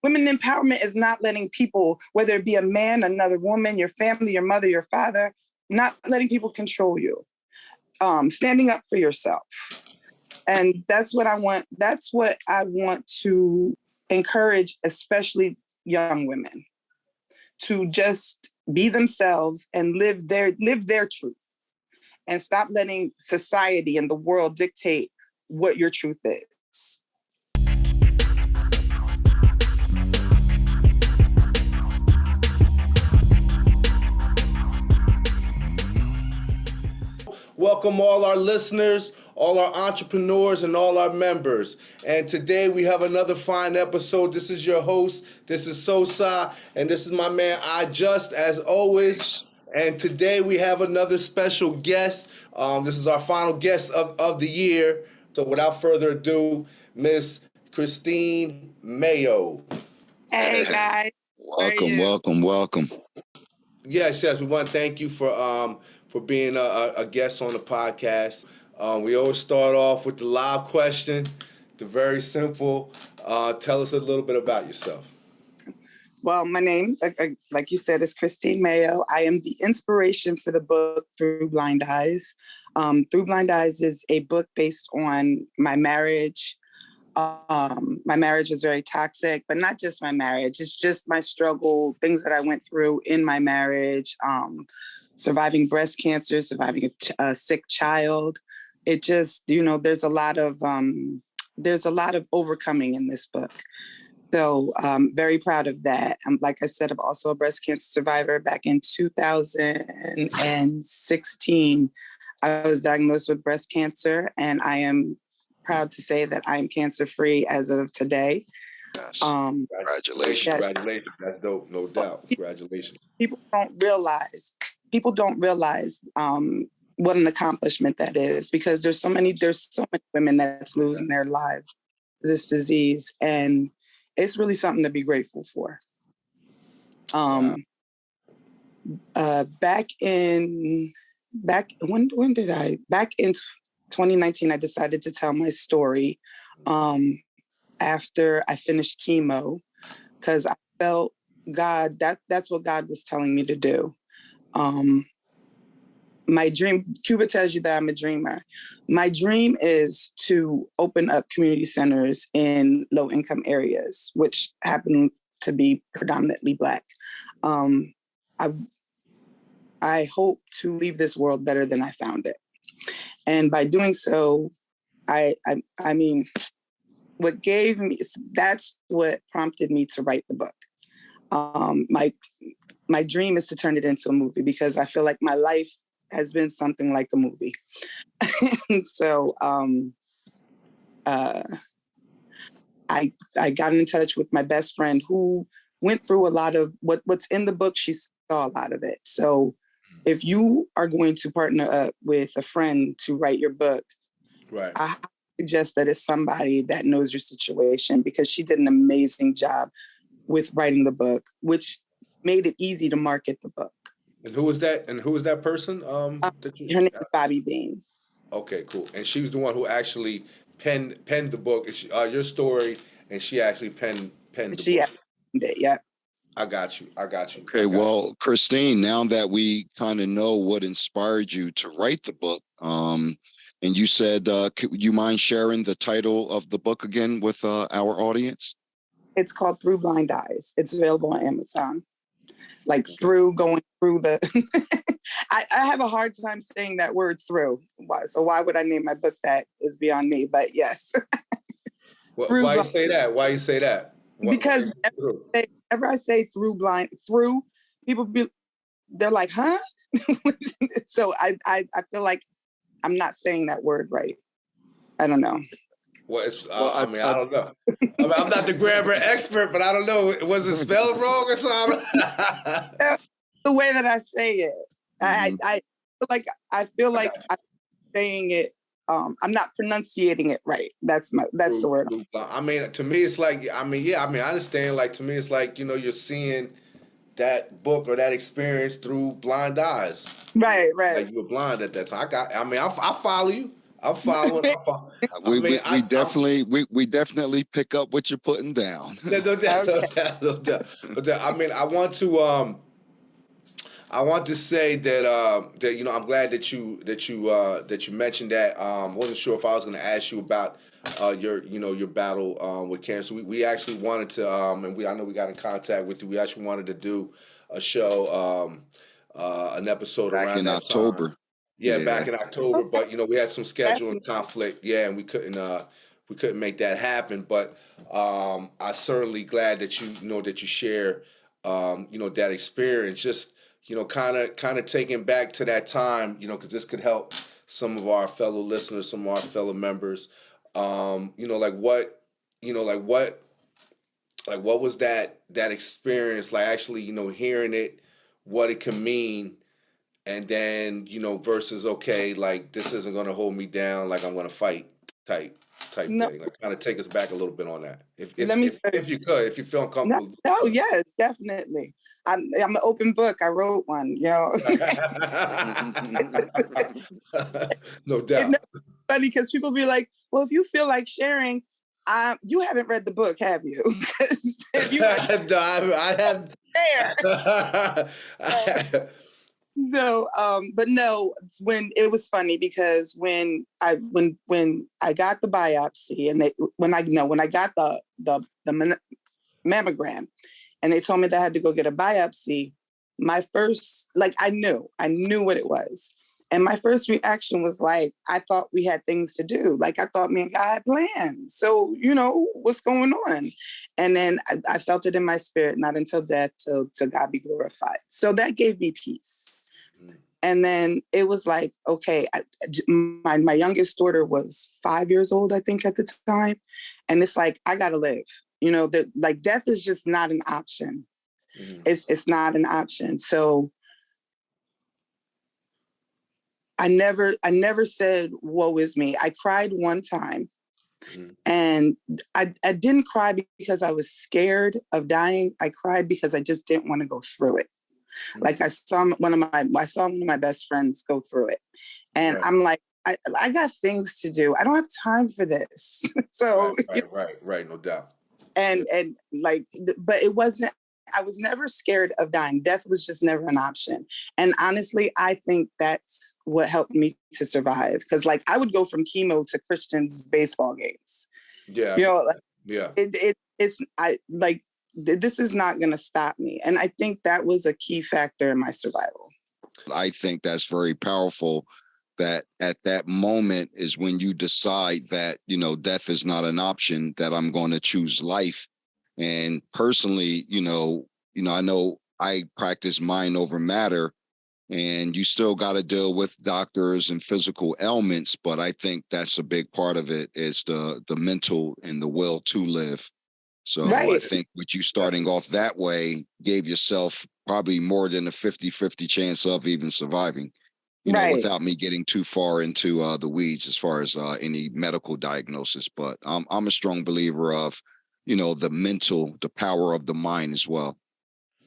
Women empowerment is not letting people, whether it be a man, another woman, your family, your mother, your father, not letting people control you. Standing up for yourself. And that's what I want. That's what I want to encourage, especially young women, to just be themselves and live their truth, and stop letting society and the world dictate what your truth is. Welcome all our listeners, all our entrepreneurs, and all our members. And today we have another fine episode. This is your host. This is Sosa, and this is my man IJUST, as always. And today we have another special guest. This is our final guest of the year. So without further ado, Miss Christine Mayo. Hey guys. Welcome. Yes. We want to thank you for being a guest on the podcast. We always start off with the live question, the very simple. Tell us a little bit about yourself. Well, my name, like you said, is Christine Mayo. I am the inspiration for the book Through Blind Eyes. Through Blind Eyes is a book based on my marriage. My marriage was very toxic, but not just my marriage. It's just my struggle, things that I went through in my marriage, surviving breast cancer, surviving a sick child. It just, there's a lot of overcoming in this book. So I'm very proud of that. Like I said, I'm also a breast cancer survivor. Back in 2016, I was diagnosed with breast cancer, and I am proud to say that I'm cancer-free as of today. Yes. Congratulations. Yes. Congratulations. That's dope, no doubt. Congratulations. People don't realize what an accomplishment that is, because there's so many women that's losing their lives to this disease, and it's really something to be grateful for. Back in 2019, I decided to tell my story after I finished chemo, because I felt that's what God was telling me to do. My dream, Cuba tells you that I'm a dreamer. My dream is to open up community centers in low-income areas, which happen to be predominantly Black. I hope to leave this world better than I found it. And by doing so, that's what prompted me to write the book. My dream is to turn it into a movie, because I feel like my life has been something like a movie. So I got in touch with my best friend, who went through a lot of what's in the book. She saw a lot of it. So if you are going to partner up with a friend to write your book, right, I suggest that it's somebody that knows your situation, because she did an amazing job with writing the book, which made it easy to market the book. And who was that? And who was that person? Her name is Bobby Bean. Okay, cool. And she was the one who actually penned the book. It's, your story, and she actually penned the book. She penned it, yeah. I got you. Okay, well, Christine, now that we kind of know what inspired you to write the book, and you said, could you mind sharing the title of the book again with our audience? It's called Through Blind Eyes. It's available on Amazon. Going through the... I have a hard time saying that word through. So why would I name my book that is beyond me? But yes. Why you say that? Because whenever I say through, people they're like, huh? So I feel like I'm not saying that word right. I don't know. Well, I don't know. I'm not the grammar expert, but I don't know. Was it spelled wrong or something? The way that I say it, I feel like I'm saying it. I'm not pronunciating it right. That's the word. I mean, to me, it's like, I understand. Like, to me, it's like, you're seeing that book or that experience through blind eyes. Right. Like, you were blind at that time. I follow you. I'm following. We definitely pick up what you're putting down. No doubt, no doubt, no doubt, no doubt. I mean, I want to say that I'm glad that you mentioned that. Wasn't sure if I was going to ask you about your battle with cancer. We actually wanted to and I know we got in contact with you. We actually wanted to do a show, an episode Back around in that October. time. Yeah, back in October, but we had some scheduling conflict. Yeah, and we couldn't make that happen. But I'm certainly glad that you share that experience. Just kind of taking back to that time, because this could help some of our fellow listeners, some of our fellow members. Like what was that experience like? Actually, hearing it, what it can mean, and then versus okay, like this isn't going to hold me down, like I'm going to fight type No, thing. Like kind of take us back a little bit on that, let me say, if you could, if you feel no, comfortable. no, yes, definitely. I'm an open book. I wrote one, No It's doubt. funny because people be like, well, if you feel like sharing, you haven't read the book, have you? 'Cause if you No, I have. share. So, but no, when it was funny because when I got the biopsy and when I got the mammogram and they told me that I had to go get a biopsy, my first, like, I knew what it was. And my first reaction was like, I thought we had things to do. Like, I thought me and God had plans. So, what's going on? And then I felt it in my spirit, not until death, till God be glorified. So that gave me peace. And then it was like, okay, my youngest daughter was 5 years old, I think, at the time. And it's like, I got to live. That like death is just not an option. Mm-hmm. It's not an option. So I never said, woe is me. I cried one time. Mm-hmm. And I didn't cry because I was scared of dying. I cried because I just didn't want to go through it. Mm-hmm. Like I saw one of my best friends go through it. And yeah. I'm like, I got things to do. I don't have time for this. So right, no doubt. And like, but it wasn't, I was never scared of dying. Death was just never an option. And honestly, I think that's what helped me to survive. Because like I would go from chemo to Christian's baseball games. Yeah. Yeah. This is not going to stop me. And I think that was a key factor in my survival. I think that's very powerful, that at that moment is when you decide that, death is not an option, that I'm going to choose life. And personally, I know I practice mind over matter, and you still got to deal with doctors and physical ailments. But I think that's a big part of it, is the mental and the will to live. So right. I think with you starting off that way gave yourself probably more than a 50-50 chance of even surviving, without me getting too far into the weeds as far as any medical diagnosis. But I'm a strong believer of, the power of the mind as well.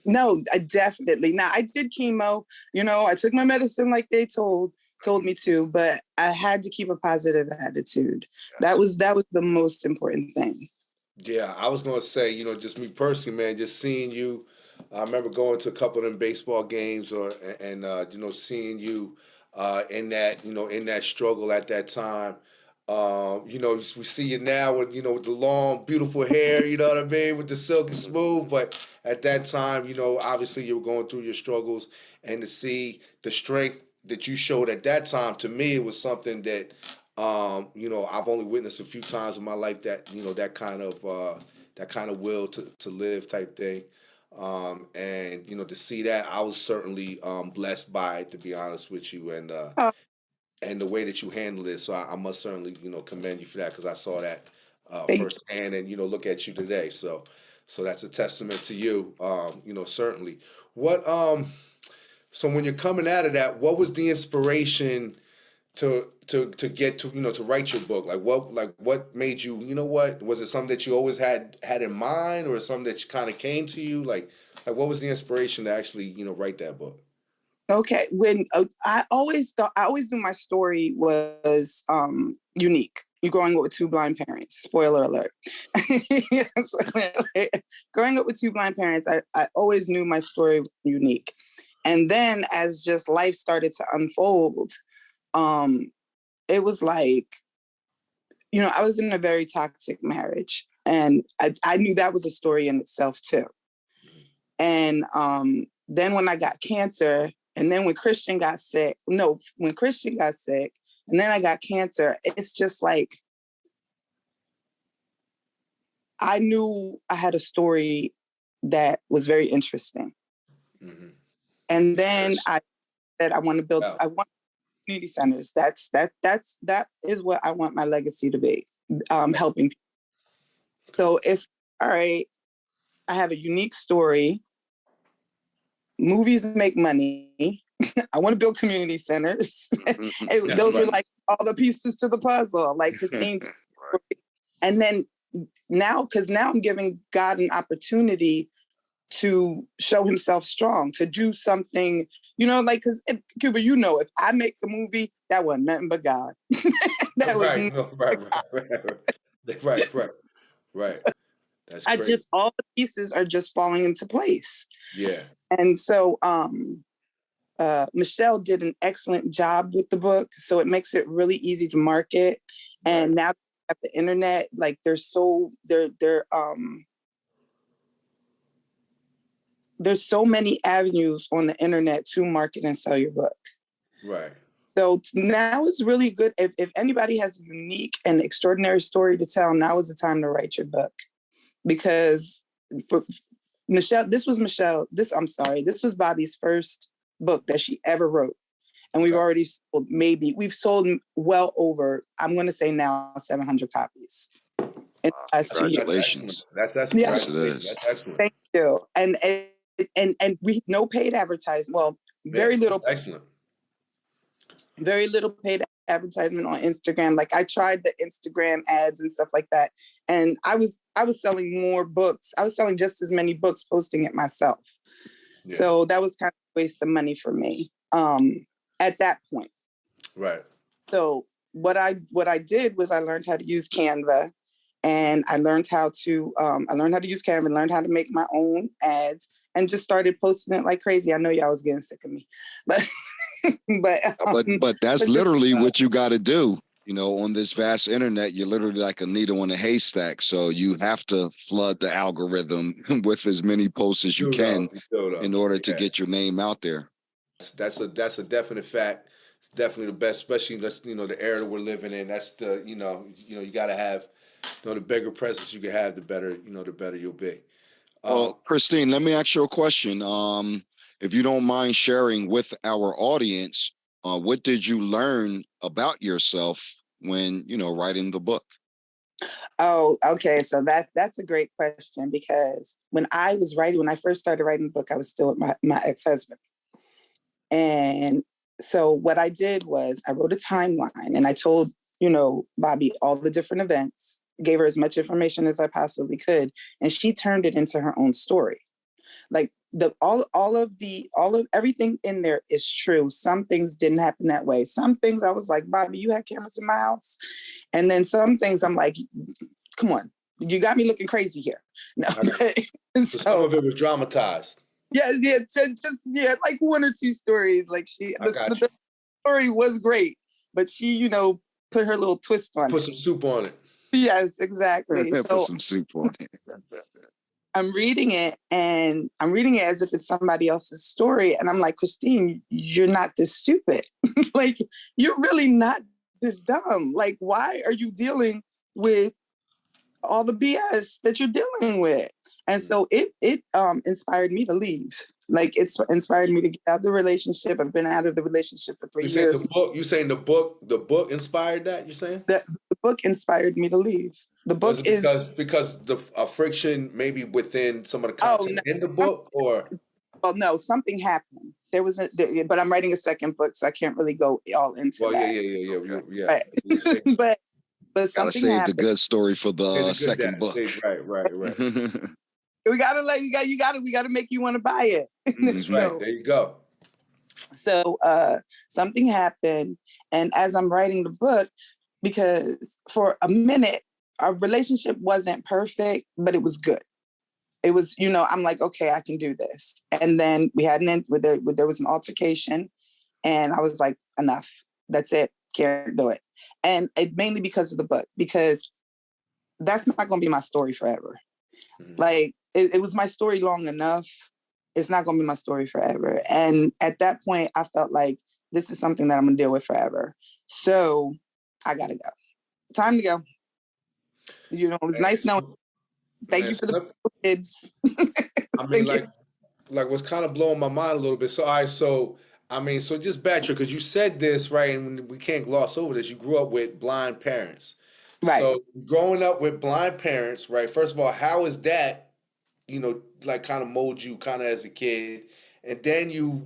No, I definitely. Now, I did chemo, I took my medicine like they told me to, but I had to keep a positive attitude. That was the most important thing. Yeah, I was going to say, just me personally, man, just seeing you, I remember going to a couple of them baseball games and seeing you in that struggle at that time. We see you now with the long, beautiful hair, you know what I mean, with the silky smooth. But at that time, obviously you were going through your struggles, and to see the strength that you showed at that time, to me, it was something that, I've only witnessed a few times in my life, that, that kind of will to live type thing. And to see that, I was certainly blessed by it, to be honest with you, and the way that you handled it. So I must certainly, commend you for that, because I saw that firsthand, and look at you today. So that's a testament to you. Certainly. What so when you're coming out of that, what was the inspiration to get to to write your book? What made you, what was it, something that you always had in mind, or something that kind of came to you? Like what was the inspiration to actually write that book? Okay, when I always knew my story was unique. You growing up with two blind parents. Spoiler alert. Growing up with two blind parents, I always knew my story was unique. And then as just life started to unfold, it was like, I was in a very toxic marriage, and I knew that was a story in itself too. And then when I got cancer, and then when Christian got sick, and then I got cancer, it's just like, I knew I had a story that was very interesting. Mm-hmm. And then I said, I want community centers. That is what I want my legacy to be, helping people. So it's, all right, I have a unique story. Movies make money. I want to build community centers. Those were like all the pieces to the puzzle, like Christine's. And then now I'm giving God an opportunity to show himself strong, to do something, because Cuba, if I make a movie, that wasn't nothing but God. Right. That's crazy. All the pieces are just falling into place. Yeah. And so Michelle did an excellent job with the book, so it makes it really easy to market. Right. And now at the internet, like there's so many avenues on the internet to market and sell your book. Right. So now is really good. If anybody has a unique and extraordinary story to tell, now is the time to write your book. Because for Michelle, this was Bobby's first book that she ever wrote. And we've already sold well over, I'm going to say now, 700 copies. Congratulations. That's excellent. Thank you. And we no paid advertisement. Well, very little. Excellent. Very little paid advertisement on Instagram. Like I tried the Instagram ads and stuff like that. And I was selling more books. I was selling just as many books, posting it myself. Yeah. So that was kind of a waste of money for me at that point. Right. So what I did was I learned how to use Canva, and I learned how to use Canva and learned how to make my own ads, and just started posting it like crazy. I know y'all was getting sick of me, but but that's literally what you got to do. On this vast internet, you're literally like a needle in a haystack. So you have to flood the algorithm with as many posts as you can in order to get your name out there. That's a definite fact. It's definitely the best, especially the era that we're living in. That's the you got to have the bigger presence you can have, the better you'll be. Well, Christine, let me ask you a question. If you don't mind sharing with our audience, what did you learn about yourself when, writing the book? Oh, okay. So that's a great question, because when I first started writing the book, I was still with my ex-husband. And so what I did was I wrote a timeline, and I told, Bobby all the different events, gave her as much information as I possibly could. And she turned it into her own story. Like all of everything in there is true. Some things didn't happen that way. Some things I was like, Bobby, you had cameras in my house. And then some things I'm like, come on, you got me looking crazy here. No. So some of it was dramatized. Yeah, like one or two stories. Like the story was great, but she, put her little twist on it. Put some soup on it. Yes, exactly. Put some soup on it. I'm reading it as if it's somebody else's story. And I'm like, Christine, you're not this stupid. Like, you're really not this dumb. Like, why are you dealing with all the BS that you're dealing with? And so it inspired me to leave. Like, it's inspired me to get out of the relationship. I've been out of the relationship for 3 years. You saying the book inspired that? You're saying the book inspired me to leave. The book is because the friction maybe within some of the content in the book, or well, no, something happened. There was but I'm writing a second book, so I can't really go all into that. Yeah. But gotta save happened. The good story for the second book. Right. We gotta make you want to buy it. That's right. There you go. So something happened. And as I'm writing the book, because for a minute, our relationship wasn't perfect, but it was good. It was, I'm like, okay, I can do this. And then we had there was an altercation, and I was like, enough. That's it. Can't do it. And it mainly because of the book, because that's not going to be my story forever. Mm-hmm. Like it was my story long enough. It's not going to be my story forever. And at that point, I felt like this is something that I'm going to deal with forever. So I got to go. Time to go. It was nice knowing. Thank you for the kids. I mean, like what's kind of blowing my mind a little bit. So, all right, so just backtrack, because you said this, right, and we can't gloss over this. You grew up with blind parents. Right. So growing up with blind parents, right, first of all, how is that, like kind of mold you kind of as a kid? And then you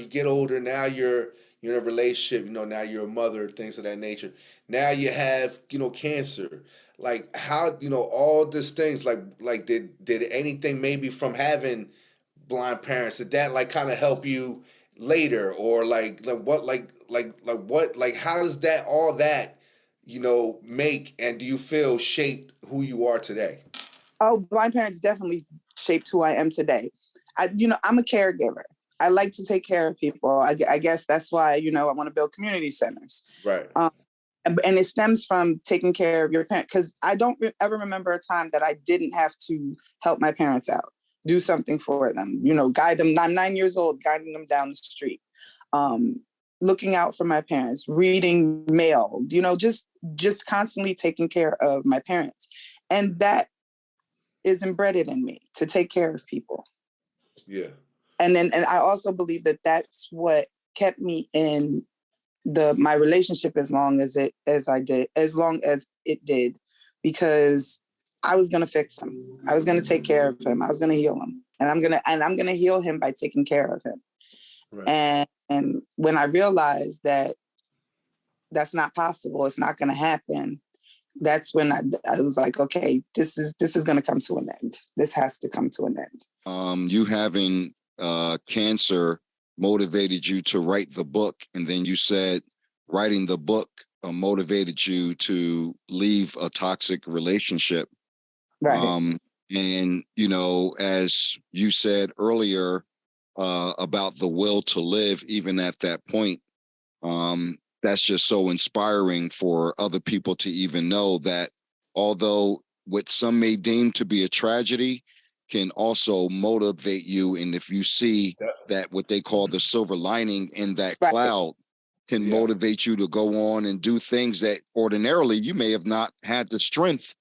get older, now you're in a relationship, now you're a mother, things of that nature. Now you have, cancer. Like how, all these things, like did anything maybe from having blind parents, did that like kind of help you later, or what how does that all that make, and do you feel shaped who you are today? Oh, blind parents definitely shaped who I am today. I'm a caregiver. I like to take care of people. I guess that's why I want to build community centers. Right. And it stems from taking care of your parents, because I don't ever remember a time that I didn't have to help my parents out, do something for them, guide them. I'm 9 years old, guiding them down the street, looking out for my parents, reading mail, just constantly taking care of my parents. And that is embedded in me, to take care of people. Yeah. And I also believe that that's what kept me in my relationship as long as it did, because I was going to fix him. I was going to take care of him. I was going to heal him, and I'm going to heal him by taking care of him. Right. And when I realized that that's not possible, it's not going to happen, that's when I was like, okay, this is going to come to an end. This has to come to an end. You having cancer motivated you to write the book, and then you said writing the book motivated you to leave a toxic relationship. Right. And as you said earlier about the will to live, even at that point, that's just so inspiring for other people to even know that although what some may deem to be a tragedy can also motivate you. And if you see that what they call the silver lining in that cloud can motivate you to go on and do things that ordinarily you may have not had the strength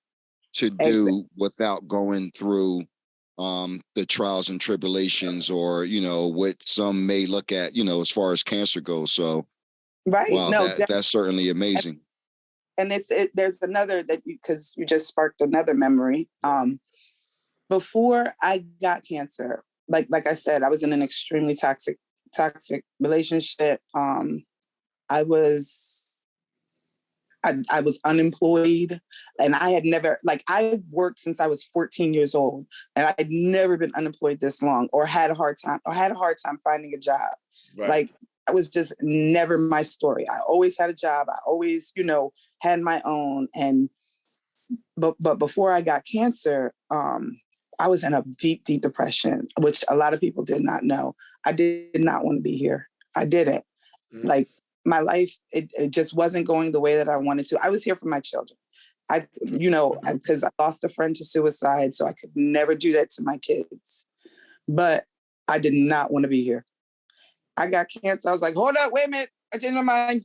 to do without going through the trials and tribulations, or, what some may look at, as far as cancer goes. So, wow, that's certainly amazing. And there's another because you just sparked another memory. Before I got cancer, like I said, I was in an extremely toxic relationship. I was unemployed, and I had never, I worked since I was 14 years old, and I had never been unemployed this long, or had a hard time finding a job. Right. That was just never my story. I always had a job. I always, had my own. But before I got cancer, I was in a deep, deep depression, which a lot of people did not know. I did not want to be here. I didn't. Mm-hmm. My life, it just wasn't going the way that I wanted to. I was here for my children. Because I lost a friend to suicide, so I could never do that to my kids. But I did not want to be here. I got cancer. I was like, hold up, wait a minute. I changed my mind.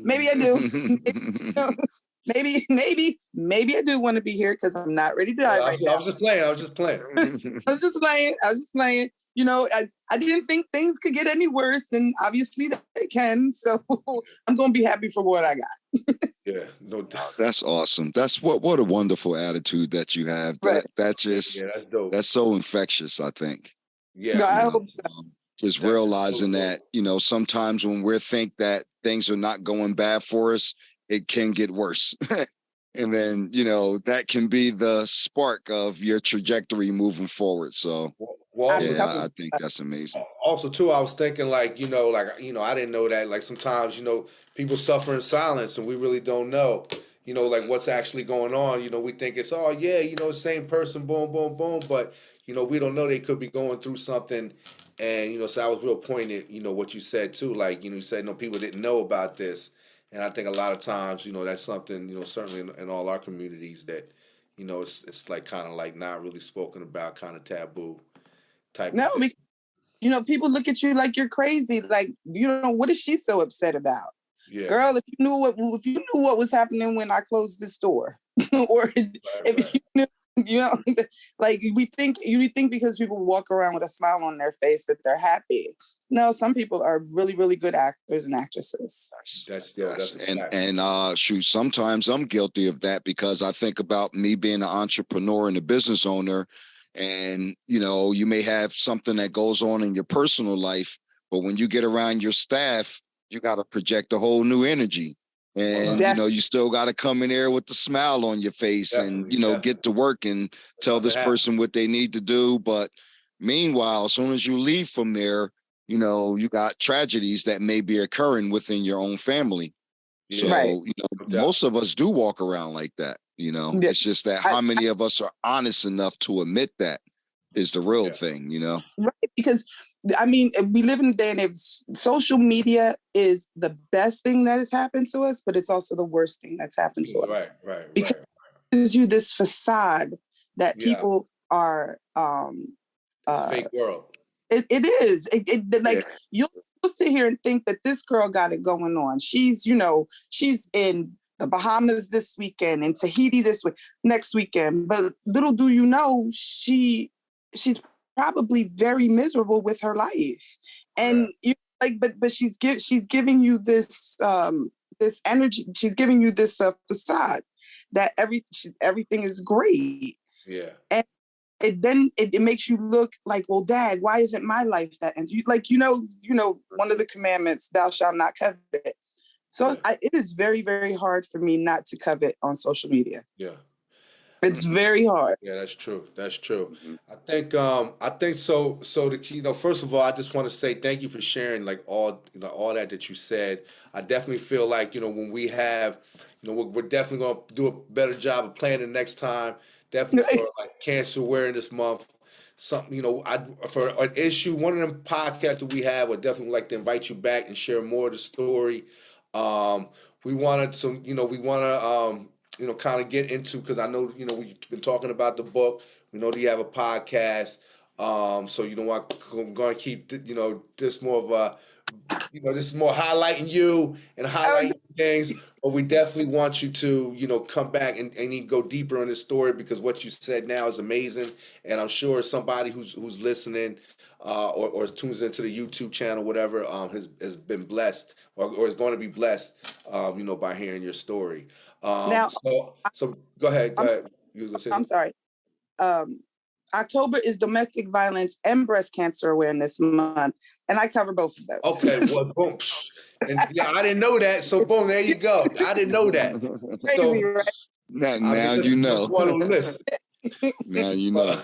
Maybe I do. Maybe I do want to be here, because I'm not ready to die right now. I was just playing. I was just playing. I didn't think things could get any worse, and obviously they can. So I'm going to be happy for what I got. Yeah, no doubt. That's awesome. That's what a wonderful attitude that you have. Right. That's dope. That's so infectious, I think. Yeah, no, I hope so. Just that's realizing so that, sometimes when we think that things are not going bad for us, it can get worse. And then, that can be the spark of your trajectory moving forward. So, I think that's amazing. also too, I was thinking like, I didn't know that. Like sometimes, people suffer in silence and we really don't know, like what's actually going on. We think it's, oh yeah, same person, boom, boom, boom. But, we don't know they could be going through something. And, so I was real pointed, what you said too. Like, you said, no, people didn't know about this. And I think a lot of times, that's something, certainly in all our communities that, it's like kind of like not really spoken about, kind of taboo type No, of thing. because, people look at you like you're crazy. Like, what is she so upset about? Yeah. Girl, if you knew what was happening when I closed the store, or if you knew, like you think because people walk around with a smile on their face that they're happy. No, some people are really, really good actors and actresses. That's shoot, sometimes I'm guilty of that because I think about me being an entrepreneur and a business owner, and you may have something that goes on in your personal life, but when you get around your staff, you got to project a whole new energy. And, you still got to come in there with the smile on your face and, get to work and tell this person what they need to do. But meanwhile, as soon as you leave from there, you got tragedies that may be occurring within your own family. So, right. Most of us do walk around like that. It's just that how many of us are honest enough to admit that is the real thing, Right, because we live in a day and age, social media is the best thing that has happened to us, but it's also the worst thing that's happened to us. Right. Because it gives you this facade that people are it's fake world. It is. You'll sit here and think that this girl got it going on. She's in the Bahamas this weekend, in Tahiti next weekend. But little do you know, she's probably very miserable with her life, and but she's giving you this this energy. She's giving you this facade that everything is great. Yeah, and it makes you look like, well, dag, why isn't my life that? And one of the commandments, thou shalt not covet. So it is very, very hard for me not to covet on social media. Yeah. It's very hard. Yeah, that's true. That's true. I think so. So the key, first of all, I just want to say thank you for sharing like all that you said. I definitely feel like when we have, we're definitely going to do a better job of planning next time. Definitely for like Cancer Awareness Month. Something for an issue, one of them podcasts that we have, would definitely like to invite you back and share more of the story. We wanted some, we want to kind of get into, because I know, we've been talking about the book. We know that you have a podcast. So, I'm going to keep, this more of a, this is more highlighting you and highlighting things. But we definitely want you to, come back and even go deeper in this story, because what you said now is amazing. And I'm sure somebody who's listening or tunes into the YouTube channel, whatever, has been blessed or is going to be blessed, by hearing your story. Now, so go ahead. I'm sorry. October is Domestic Violence and Breast Cancer Awareness Month, and I cover both of those. Okay, well, boom. And I didn't know that, so boom, there you go. I didn't know that. Crazy, right? Now you know. One on the list. Now you know.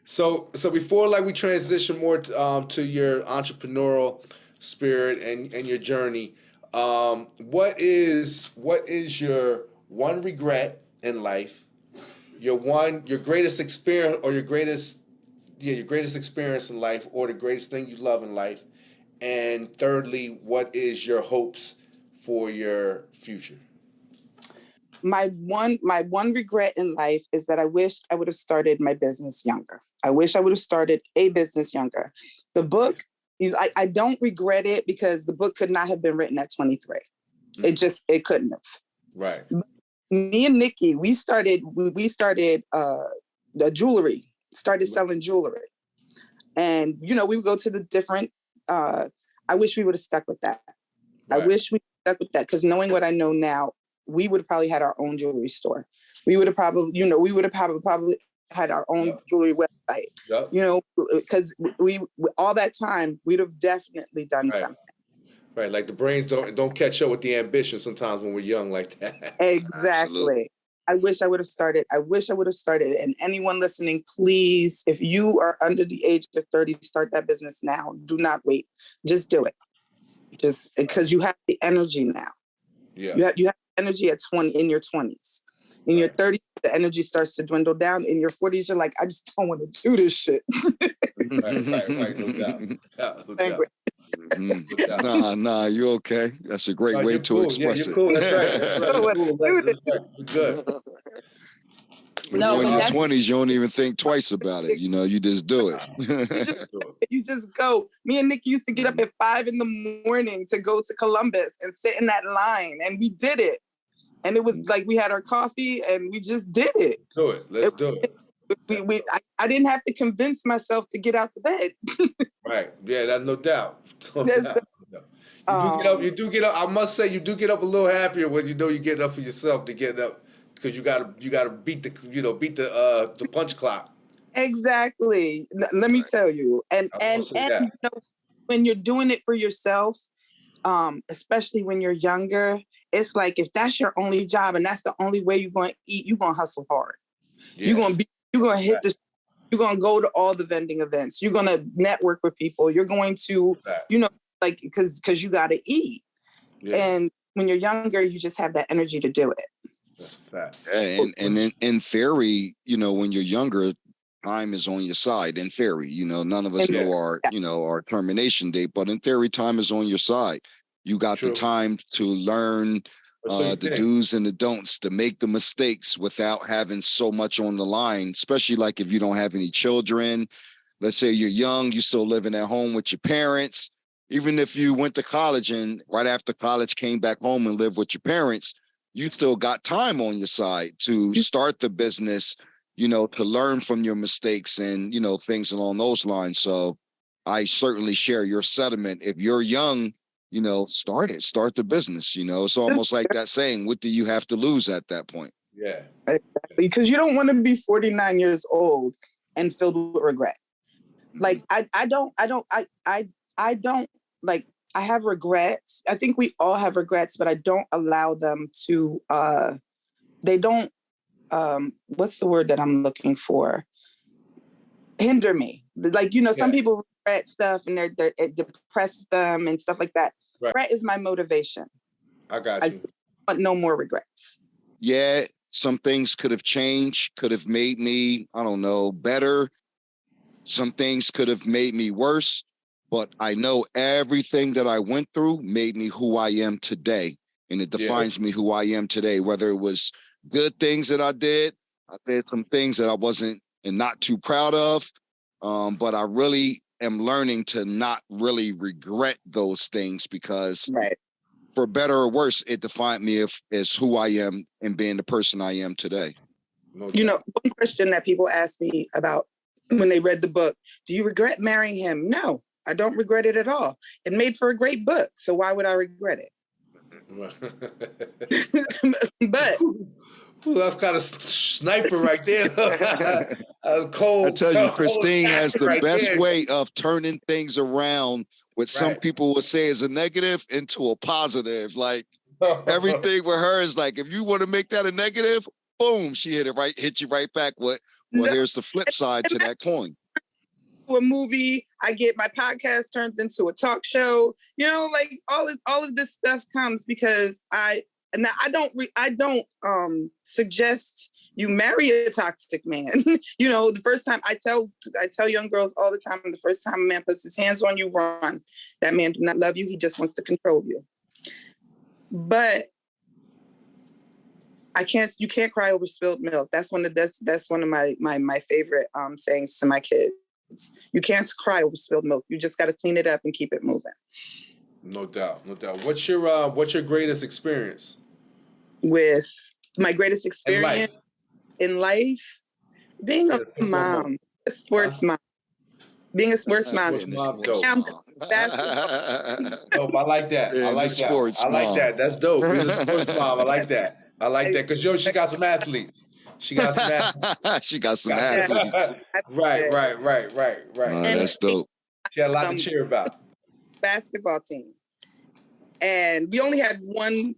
So before we transition more to your entrepreneurial spirit and your journey, what is your one regret in life? Your greatest experience, or your greatest experience in life, or the greatest thing you love in life, and thirdly, what is your hopes for your future? My one regret in life is that I wish I would have started my business younger. I wish I would have started a business younger. The book, I don't regret it, because the book could not have been written at 23. It couldn't have. Right. Me and Nikki, we started the jewelry, started selling jewelry. And, we would go to the different, I wish we would have stuck with that. Right. I wish we stuck with that, because knowing what I know now, we would have probably had our own jewelry store. We would have probably, probably had our own jewelry website, because we all that time, we'd have definitely done something. Right, like the brains don't catch up with the ambition sometimes when we're young like that. Exactly. I wish I would have started. I wish I would have started. And anyone listening, please, if you are under the age of 30, start that business now. Do not wait. Just do it. Just because you have the energy now. Yeah. You have energy at 20 in your 20s. In your 30s, the energy starts to dwindle down. In your 40s, you're like, I just don't want to do this shit. Right. No doubt. No doubt. Nah, you okay? That's a great way to express it. Cool. That's right. That's cool. That's right. You're good. When you're in your 20s, you don't even think twice about it. You just do it. You just go. Me and Nick used to get up at 5 a.m. to go to Columbus and sit in that line, and we did it. And it was like we had our coffee and we just did it. Let's do it. I didn't have to convince myself to get out the bed. Right. Yeah, that's no doubt. You do get up. I must say, you do get up a little happier when you know you get up for yourself to get up, because you gotta beat the punch clock. Exactly. Let me tell you. And when you're doing it for yourself, especially when you're younger, it's like if that's your only job and that's the only way you're going to eat, you're going to hustle hard. Yeah. You're going to you're going to go to all the vending events. You're going to network with people. You're going to, because you got to eat. Yeah. And when you're younger, you just have that energy to do it. That's a fact. Yeah, and in theory, when you're younger, time is on your side. In theory, none of us know our termination date, but in theory, time is on your side. You got the time to learn the do's and the don'ts, to make the mistakes without having so much on the line, especially like if you don't have any children. Let's say you're young, you're still living at home with your parents. Even if you went to college and right after college came back home and lived with your parents, you still got time on your side to start the business, to learn from your mistakes and, things along those lines. So I certainly share your sentiment. If you're young, start the business. It's almost like that saying, what do you have to lose at that point? Yeah. Exactly. Because you don't want to be 49 years old and filled with regret. Like, I don't like, I have regrets. I think we all have regrets, but I don't allow them to, they don't, what's the word that I'm looking for? Hinder me. Like, some people regret stuff and it depresses them and stuff like that. Right. Regret is my motivation. I got you. I want no more regrets. Yeah, some things could have changed, could have made me, I don't know, better. Some things could have made me worse, but I know everything that I went through made me who I am today. And it defines me who I am today, whether it was good things that I did some things that I wasn't and not too proud of. But I really am learning to not really regret those things because for better or worse, it defined me as who I am and being the person I am today. One question that people ask me about when they read the book, do you regret marrying him? No, I don't regret it at all. It made for a great book. So why would I regret it? But that's kind of sniper right there. Cold. I tell you, Christine has the best way of turning things around. What some people would say is a negative into a positive. Like everything with her is like, if you want to make that a negative, boom, she hit you right back with, here's the flip side to that coin. A movie, I get my podcast turns into a talk show. Like all of this stuff comes because I don't suggest you marry a toxic man. The first time I tell young girls all the time, the first time a man puts his hands on you, run. That man do not love you. He just wants to control you. But you can't cry over spilled milk. That's one of my favorite sayings to my kids. You can't cry over spilled milk. You just got to clean it up and keep it moving. No doubt. What's your greatest experience? With my greatest experience in life, being a mom, a sports mom. Being a sports mom. Dope. I like that. I like that. I like that. That's dope. Being a sports mom. I like that. Because she got some athletes. She got some athletes. Right. That's dope. She had a lot to cheer about. Basketball team. And we only had one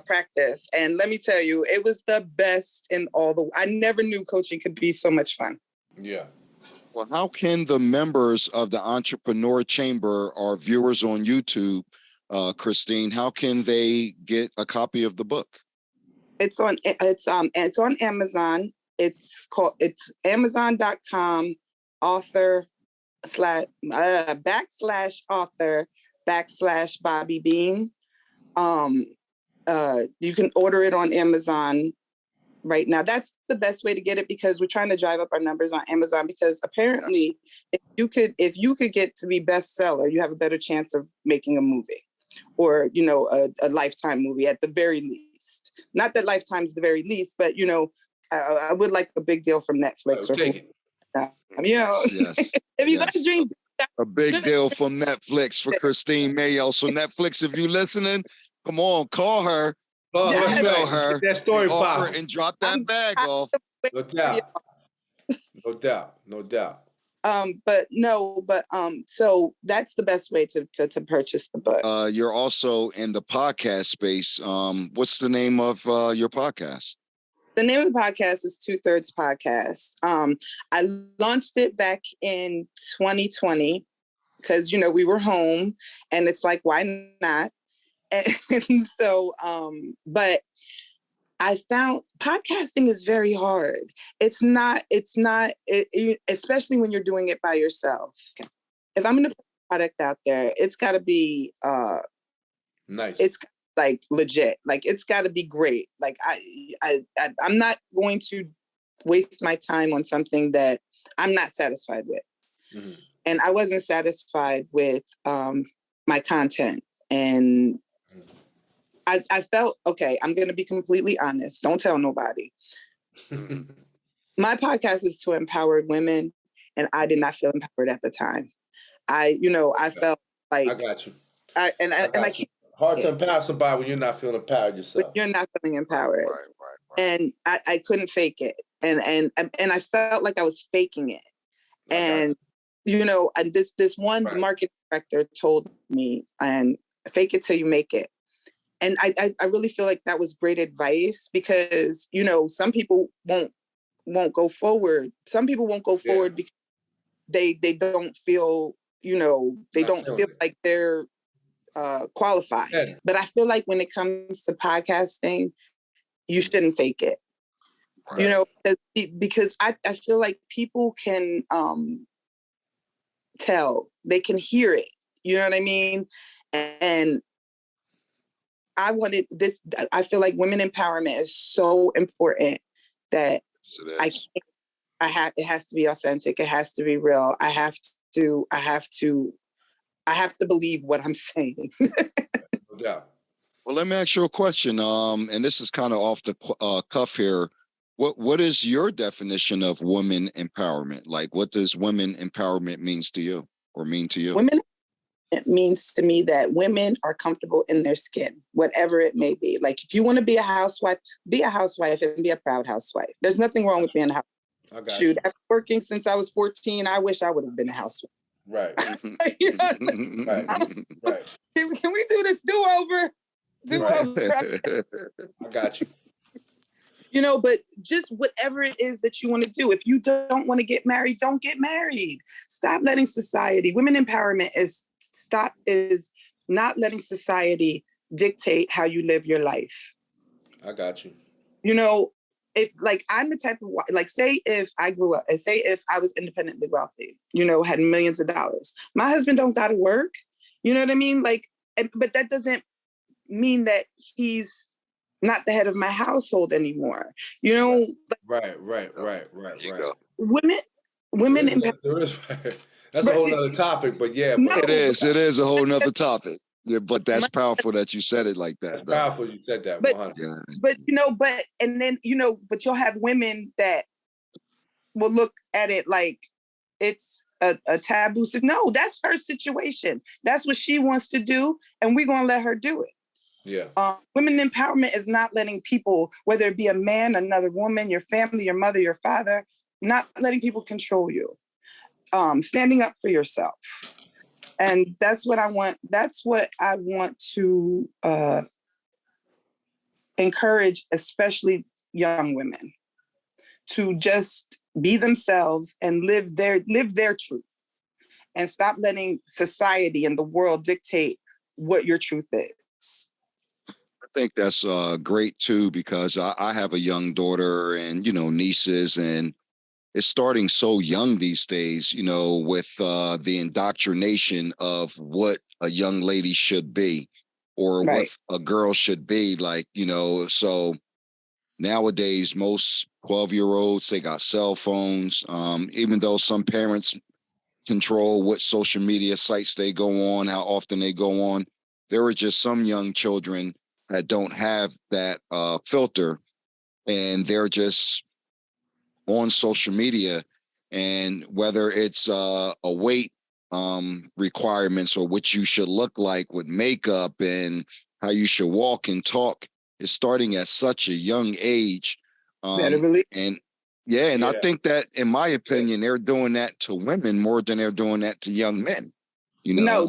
practice. And let me tell you, it was the best in I never knew coaching could be so much fun. Yeah. Well, how can the members of the Entrepreneur Chamber, our viewers on YouTube, Christine, how can they get a copy of the book? It's on Amazon. It's Amazon.com author /author /Bobby Bean. You can order it on Amazon right now. That's the best way to get it, because we're trying to drive up our numbers on Amazon, because apparently if you could get to be bestseller, you have a better chance of making a movie, or, you know, a Lifetime movie at the very least. Not that Lifetime's the very least, but, you know, I would like a big deal from Netflix. Okay. You know, Yes. if you're going to dream, a big deal from Netflix for Christine Mayo. So Netflix, if you listening, come on, call her, email her, that story pop, and drop that bag off. No doubt. No doubt. No doubt. So that's the best way to purchase the book. You're also in the podcast space. What's the name of your podcast? The name of the podcast is 2/3 Podcast. I launched it back in 2020 because, you know, we were home, and it's like, why not? And so, but I found podcasting is very hard. It's not, especially when you're doing it by yourself. If I'm going to put a product out there, it's got to be nice. It's like legit. Like, it's got to be great. Like, I'm not going to waste my time on something that I'm not satisfied with. Mm-hmm. And I wasn't satisfied with my content. And I felt, okay, I'm going to be completely honest. Don't tell nobody. My podcast is to empower women, and I did not feel empowered at the time. I felt like I got you. I can't. Hard to empower somebody when you're not feeling empowered yourself. You're not feeling empowered. Right. And I couldn't fake it. And I felt like I was faking it. And, you know, this one marketing director told me, and fake it till you make it. And I really feel like that was great advice, because, you know, some people won't go forward. Some people won't go forward because they don't feel, you know, they don't feel like they're qualified. Yeah. But I feel like when it comes to podcasting, you shouldn't fake it. Right. You know, because I feel like people can tell, they can hear it. You know what I mean? And I feel like women empowerment is so important that it has to be authentic. It has to be real. I have to believe what I'm saying. Yeah. Well, let me ask you a question. And this is kind of off the cuff here. What is your definition of women empowerment? Like, what does women empowerment mean to you? Women, it means to me that women are comfortable in their skin, whatever it may be. Like, if you want to be a housewife and be a proud housewife. There's nothing wrong with being a housewife. Shoot, after working since I was 14, I wish I would have been a housewife. Right. You know, right. Can we do this do-over? I got you. You know, but just whatever it is that you want to do. If you don't want to get married, don't get married. Stop letting society, women empowerment is not letting society dictate how you live your life. I got you. You know, I'm the type of, like, say if I was independently wealthy, you know, had millions of dollars. My husband don't got to work. You know what I mean? Like, but that doesn't mean that he's not the head of my household anymore. You know? Right. Women that's a whole other topic, but yeah. It is a whole nother topic. Yeah, but that's powerful that you said it like that. That's powerful you said that. But you'll have women that will look at it like it's a taboo. So no, that's her situation. That's what she wants to do, and we're gonna let her do it. Yeah. Women empowerment is not letting people, whether it be a man, another woman, your family, your mother, your father, not letting people control you. Standing up for yourself. And that's what I want. That's what I want to encourage, especially young women, to just be themselves and live their truth, and stop letting society and the world dictate what your truth is. I think that's great too, because I have a young daughter and, nieces, and it's starting so young these days, with the indoctrination of what a young lady should be or Right. what a girl should be like, so nowadays, most 12-year-olds, they got cell phones, even though some parents control what social media sites they go on, how often they go on. There are just some young children that don't have that filter, and they're just on social media. And whether it's a weight requirements or what you should look like with makeup and how you should walk and talk, is starting at such a young age. Better believe. And I think that, in my opinion, they're doing that to women more than they're doing that to young men. No,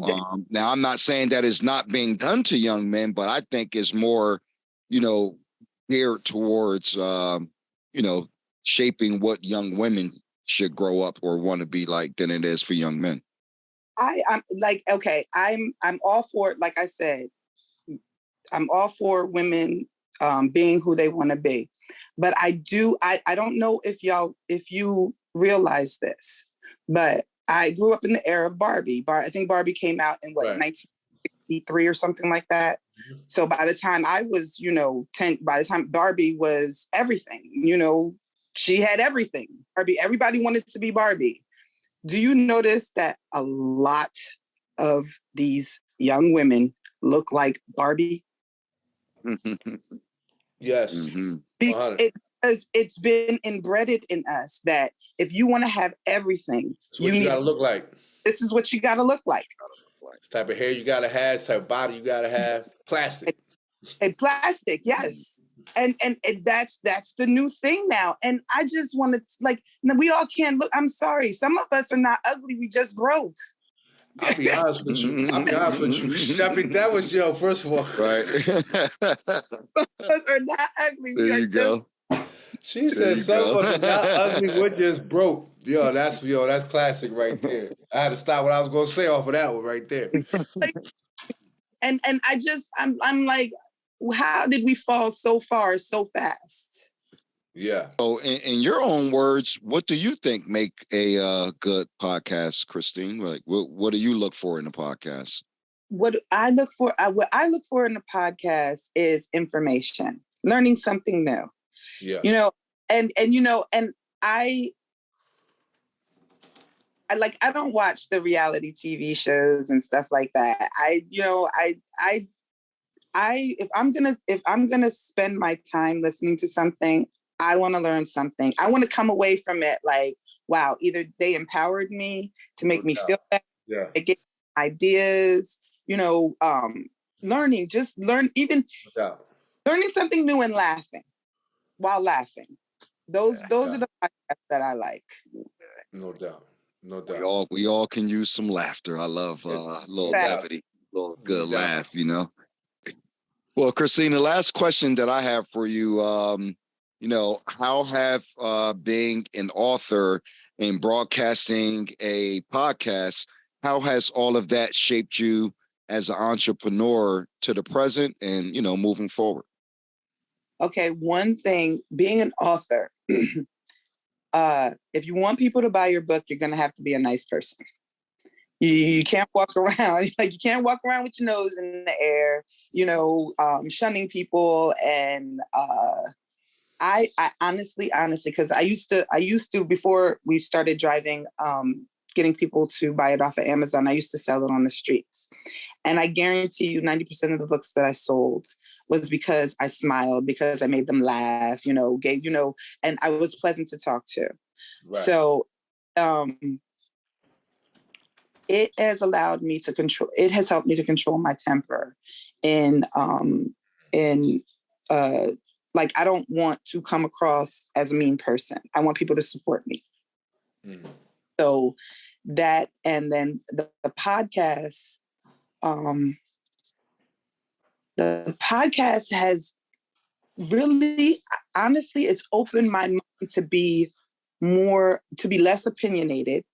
Now I'm not saying that it's not being done to young men, but I think it's more, geared towards, shaping what young women should grow up or want to be like than it is for young men. I'm like, okay, I'm all for it. Like I said, I'm all for women being who they want to be. But I don't know if you realize this, but I grew up in the era of Barbie. I think Barbie came out in 1963 or something like that. Mm-hmm. So by the time I was, 10, by the time Barbie was everything, she had everything. Barbie, everybody wanted to be Barbie. Do you notice that a lot of these young women look like Barbie? Yes. Mm-hmm. Because it's been embedded in us that if you want to have everything, you got to look like. This is what you got to look like. This type of hair you got to have, this type of body you got to have. Plastic. And plastic, yes. And that's the new thing now. And I just want to, we all can't look. I'm sorry. Some of us are not ugly. We just broke. I'll be honest with you. I think that was, first of all. Right. Some of us are not ugly. There you go. She said some of us are not ugly. We're just broke. That's classic right there. I had to stop what I was going to say off of that one right there. And I'm like, how did we fall so far so fast? Yeah. So in your own words, what do you think make a good podcast, Christine? Like, what do you look for in a podcast? What I look for in a podcast is information, learning something new. Yeah. And I don't watch the reality TV shows and stuff like that. If I'm gonna spend my time listening to something, I want to learn something. I want to come away from it like, wow, either they empowered me to make me feel better, they gave me ideas, learning something new and laughing while laughing. Those are the podcasts that I like. No doubt. We all can use some laughter. I love a little levity, a little good laugh, Well, Christine, the last question that I have for you, how have being an author and broadcasting a podcast, how has all of that shaped you as an entrepreneur to the present and, moving forward? Okay, one thing, being an author, if you want people to buy your book, you're going to have to be a nice person. You can't walk around you can't walk around with your nose in the air, shunning people. And I honestly, because I used to before we started driving, getting people to buy it off of Amazon, I used to sell it on the streets. And I guarantee you 90% of the books that I sold was because I smiled, because I made them laugh, and I was pleasant to talk to. Right. So it has allowed me to control, it has helped me to control my temper like, I don't want to come across as a mean person. I want people to support me. Mm-hmm. So that, and then the um, the podcast has really, honestly, it's opened my mind to be less opinionated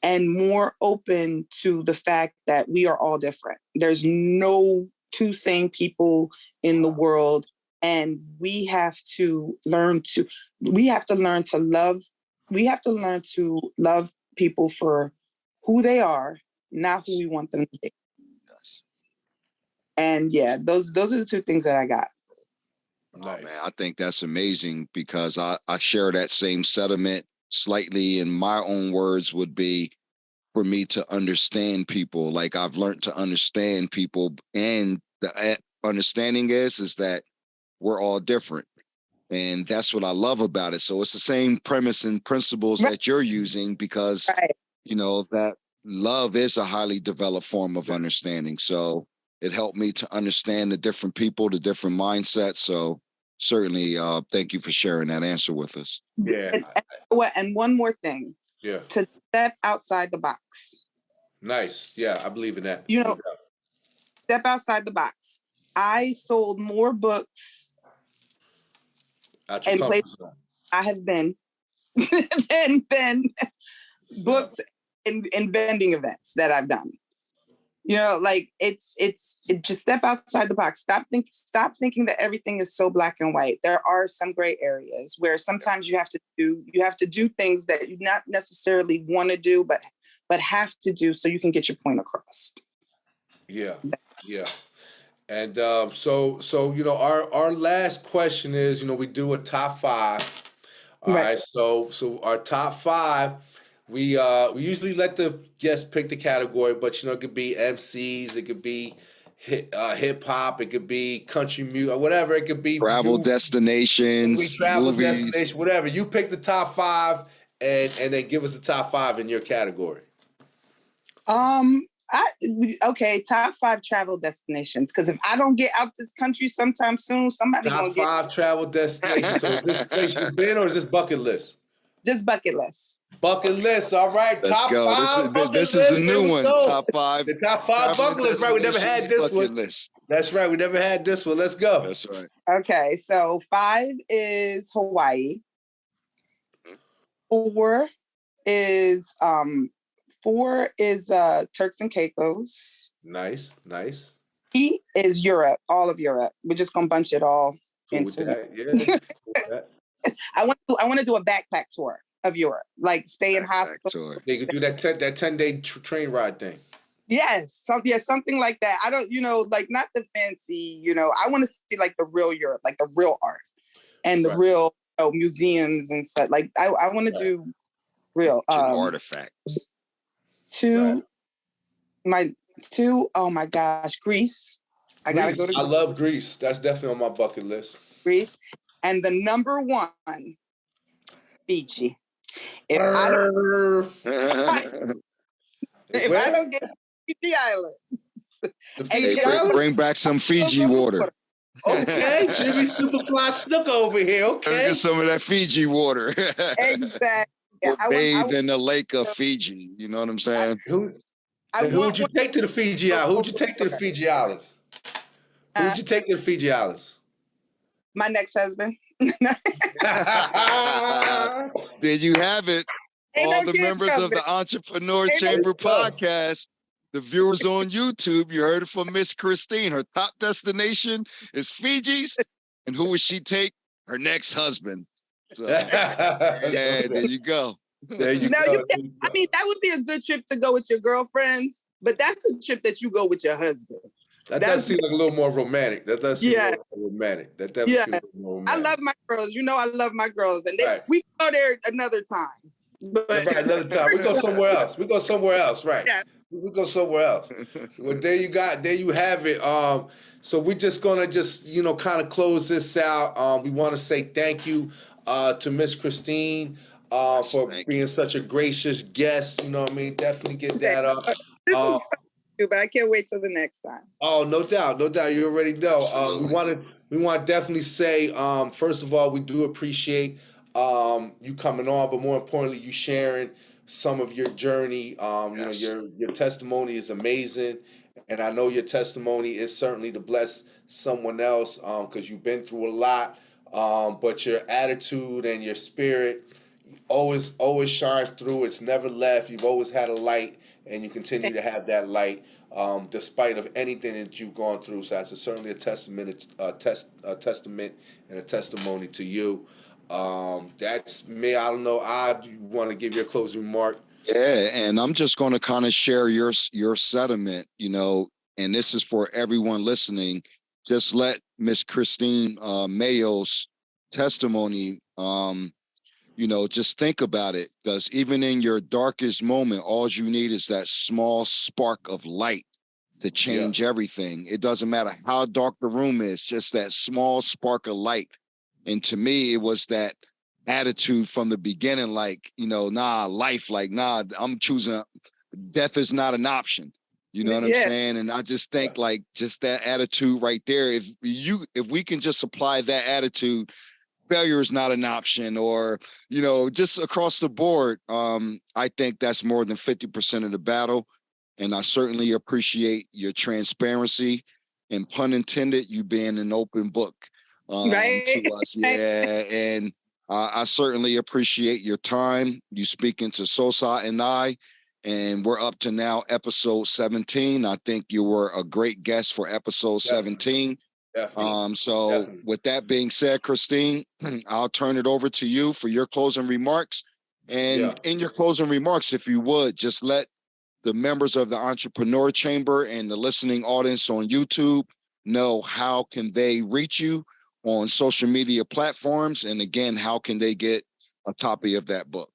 and more open to the fact that we are all different. There's no two same people in the world, and we have to learn to love people for who they are, not who we want them to be. And yeah, those are the two things that I got. Nice. Oh man, I think that's amazing, because I share that same sentiment slightly. In my own words would be, for me to understand people, like I've learned to understand people, and the understanding is that we're all different. And that's what I love about it. So it's the same premise and principles that you're using, because, you know, that love is a highly developed form of understanding. So it helped me to understand the different people, the different mindsets. So certainly, thank you for sharing that answer with us. Yeah. And one more thing. Yeah. To step outside the box. Nice. Yeah, I believe in that. You know, step outside the box. I sold more books and places I have been than books in vending events that I've done. You know, like it just step outside the box. Stop thinking that everything is so black and white. There are some gray areas where sometimes you have to do things that you not necessarily want to do, but have to do so you can get your point across. Yeah. Yeah. And so you know, our last question is, you know, we do a top 5. All right. So our top 5. We usually let the guests pick the category, but you know, it could be MCs, it could be hip hop, it could be country music, whatever. It could be travel destinations, movies, whatever. You pick the top 5 and then give us the top 5 in your category. Top 5 travel destinations, because if I don't get out this country sometime soon, somebody gonna get top 5 travel destinations. So is this place you've been, or is this bucket list? Just bucket list. Bucket list. All right. Let's top go. 5. This is a new one. Top 5. The top 5 bucket list. Right. We never had this one. List. That's right. We never had this one. Let's go. That's right. Okay. So 5 is Hawaii. 4 is Turks and Caicos. Nice. 3 is Europe. All of Europe. We're just gonna bunch it all into that. Yeah. I want to do a backpack tour of Europe, like stay in hospital. They could do that 10-day train ride thing. Yes, something like that. I don't, like not the fancy, I want to see like the real Europe, like the real art and the real museums and stuff. Like I want to do real artifacts. 2, oh my gosh, Greece. I gotta go to Greece. I love Greece. That's definitely on my bucket list. Greece. And the number 1, Fiji. If I don't get Fiji Island, bring back some Fiji water. Okay, Jimmy Superfly Snook over here. Okay, get some of that Fiji water. Exactly. Bathe in the lake of Fiji. You know what I'm saying? Who would you take to the Fiji Islands? Who would you take to the Fiji Islands? Who would you take to the Fiji Islands? My next husband. There you have it. All the members of the Entrepreneur Chamber podcast, the viewers on YouTube, you heard it from Miss Christine. Her top destination is Fiji's. And who would she take? Her next husband. So, yeah, there you go. There you go. I mean, that would be a good trip to go with your girlfriends, but that's a trip that you go with your husband. That does seem like a little more romantic. That does seem a little more romantic. That definitely seems a little more romantic. I love my girls. I love my girls. And we go there another time. But another time. We go somewhere else. Right. Yeah. We go somewhere else. Well, there you have it. So we're just gonna kind of close this out. We want to say thank you to Miss Christine for being such a gracious guest. You know what I mean? Definitely get that up. But I can't wait till the next time. Oh, no doubt. You already know. We want to definitely say, first of all, we do appreciate you coming on, but more importantly, you sharing some of your journey. You know, Yes. your testimony is amazing, and I know your testimony is certainly to bless someone else, because you've been through a lot. But your attitude and your spirit always shines through. It's never left. You've always had a light, and you continue to have that light, despite of anything that you've gone through. So that's certainly a testament. It's a testament and a testimony to you. That's me. I don't know. I want to give you a closing remark. Yeah, and I'm just going to kind of share your sentiment, you know, and this is for everyone listening. Just let Miss Christine Mayo's testimony, you know, just think about it, because even in your darkest moment, all you need is that small spark of light to change everything. It doesn't matter how dark the room is, just that small spark of light. And to me, it was that attitude from the beginning, like, you know, nah, life, like, nah, I'm choosing, death is not an option. You know what I'm saying? And I just think like just that attitude right there, if we can just apply that attitude, failure is not an option, or, you know, just across the board, I think that's more than 50% of the battle. And I certainly appreciate your transparency, and pun intended, you being an open book to us. Yeah. And I certainly appreciate your time. You speaking to Sosa and I, and we're up to now episode 17. I think you were a great guest for episode 17. Definitely. So with that being said, Christine, I'll turn it over to you for your closing remarks. And in your closing remarks, if you would, just let the members of the Entrepreneur Chamber and the listening audience on YouTube know how can they reach you on social media platforms, and again, how can they get a copy of that book?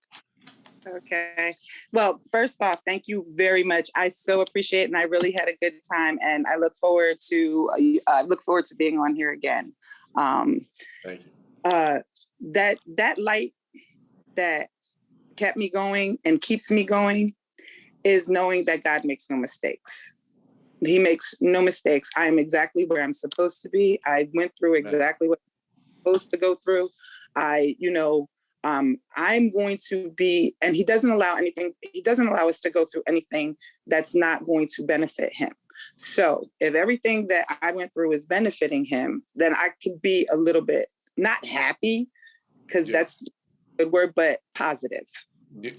Okay. Well, first off, thank you very much. I so appreciate it, and I really had a good time, and I look forward to being on here again. Thank you. That light that kept me going and keeps me going is knowing that God makes no mistakes. He makes no mistakes. I am exactly where I'm supposed to be. I went through exactly what I'm supposed to go through. I'm going to be, and he doesn't allow us to go through anything that's not going to benefit him. So if everything that I went through is benefiting him, then I could be a little bit not happy, because that's a good word, but positive.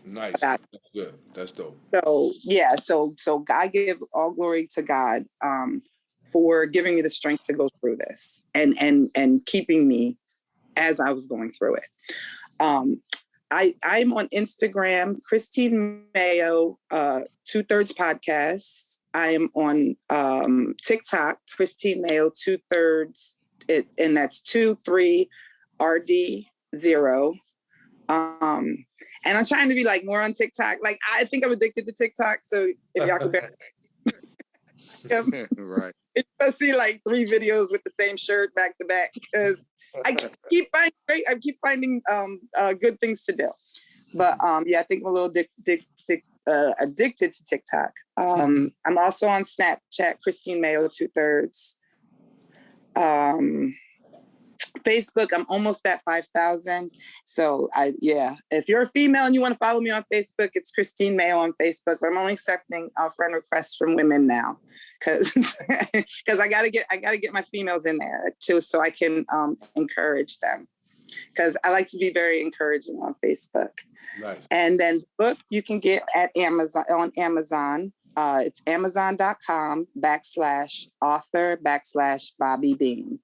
Nice. That's good. That's dope. So I give all glory to God for giving me the strength to go through this and keeping me as I was going through it. I'm on Instagram, Christine Mayo, 2/3 Podcast. I am on TikTok, Christine Mayo 2/3, and that's 23 RD0. And I'm trying to be like more on TikTok. Like, I think I'm addicted to TikTok. So if y'all could bear right. I see like 3 videos with the same shirt back to back, because I keep finding good things to do. But I think I'm a little addicted to TikTok. I'm also on Snapchat, Christine Mayo 2/3. Facebook, I'm almost at 5,000. So if you're a female and you want to follow me on Facebook, it's Christine Mayo on Facebook. But I'm only accepting friend requests from women now, because I gotta get my females in there too, so I can encourage them, because I like to be very encouraging on Facebook. Nice. And then the book you can get at Amazon. It's amazon.com/author/Bobby Bean.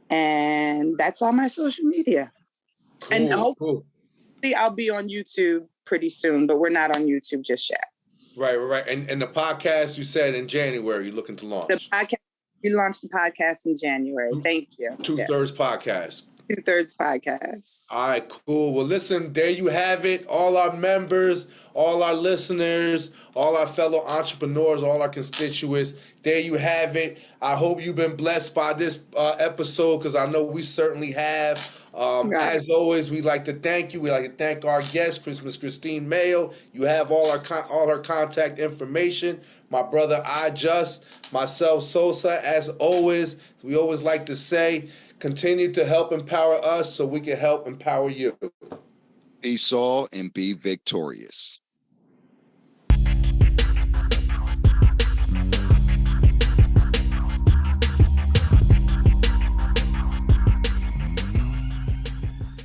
And that's on my social media. Cool, and hopefully I'll be on YouTube pretty soon, but we're not on YouTube just yet. Right. And the podcast, you said in January you're looking to launch. The podcast, we launched the podcast in January. Thank you. 2/3 Podcast. 2/3 Podcast. All right, cool. Well, listen, there you have it. All our members, all our listeners, all our fellow entrepreneurs, all our constituents, there you have it. I hope you've been blessed by this episode, because I know we certainly have. As always, we'd like to thank you. We'd like to thank our guest, Christine Mayo. You have all her contact information. My brother IJUST, myself Sosa. As always, we always like to say, continue to help empower us so we can help empower you. Peace all, and be victorious.